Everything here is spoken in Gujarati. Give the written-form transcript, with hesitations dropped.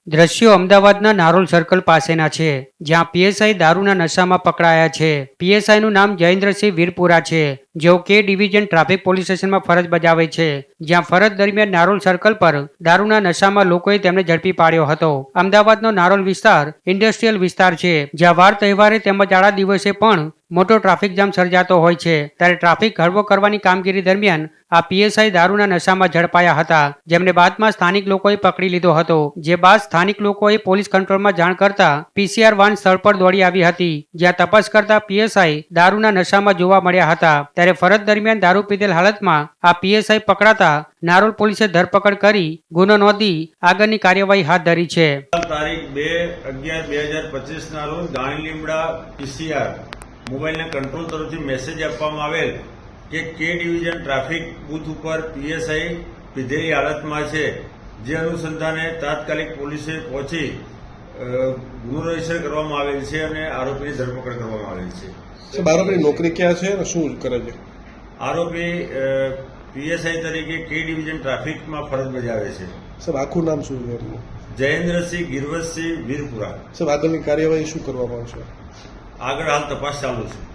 દ્રશ્યો અમદાવાદના નારોલ સર્કલ પાસેના છે, જ્યાં પીએસઆઈ દારૂના નશામાં પકડાયા છે. પીએસઆઈનું નામ જયેન્દ્રસિંહ વીરપુરા છે, જેઓ કે ડિવિઝન ટ્રાફિક પોલીસ સ્ટેશનમાં ફરજ બજાવે છે. જ્યાં ફરજ દરમિયાન નારોલ સર્કલ પર દારૂના નશામાં લોકોએ તેમને ઝડપી પાડ્યો હતો. અમદાવાદનો નારોલ વિસ્તાર ઇન્ડસ્ટ્રીયલ વિસ્તાર છે, જ્યાં વાર તહેવારે તેમજ આડા દિવસે પણ મોટો ટ્રાફિક જામ સર્જાતો હોય છે. ત્યારે ટ્રાફિક હળવો કરવાની કામગીરી દરમિયાન આ પીએસઆઈ દારૂના નશામાં ઝડપાયા હતા, જેમને બાદમાં સ્થાનિક લોકોએ પકડી લીધો હતો. જે બાદ સ્થાનિક લોકોએ પોલીસ કંટ્રોલમાં જાણ કરતા પીસીઆર વાન સ્થળ પર દોડી આવી હતી, જ્યાં તપાસ કરતા પીએસઆઈ દારૂના નશામાં જોવા મળ્યા હતા. ત્યારે ફરજ દરમિયાન દારૂ પીધેલ હાલતમાં આ પીએસઆઈ પકડાતા નારોલ પોલીસે ધરપકડ કરી ગુનો નોંધી આગળની કાર્યવાહી હાથ ધરી છે. તારીખ 2/11/2025 ના રોજ દાણી લીમડા પીસીઆર મોબાઈલના કંટ્રોલ તરફથી મેસેજ આપવામાં આવેલ કે કે ડિવિઝન ટ્રાફિક બૂથ ઉપર પીએસઆઈ પીધેલી હાલતમાં છે. જે અનુસંધાને તાત્કાલિક પોલીસે પહોંચી ગુનો રજીસ્ટર કરવામાં આવેલ છે અને આરોપીની ધરપકડ કરવામાં આવેલ છે. આરોપીની નોકરી ક્યાં છે અને શું કરે છે? આરોપી પીએસઆઈ તરીકે કે ડિવિઝન ટ્રાફિકમાં ફરજ બજાવે છે. સાહેબ આખું નામ શું છે? જયેન્દ્રસિંહ ગિરવતસિંહ વીરપુરા. સાહેબ આગળની કાર્યવાહી શું કરવામાં આવશે? આગળ હાલ તપાસ ચાલુ છે.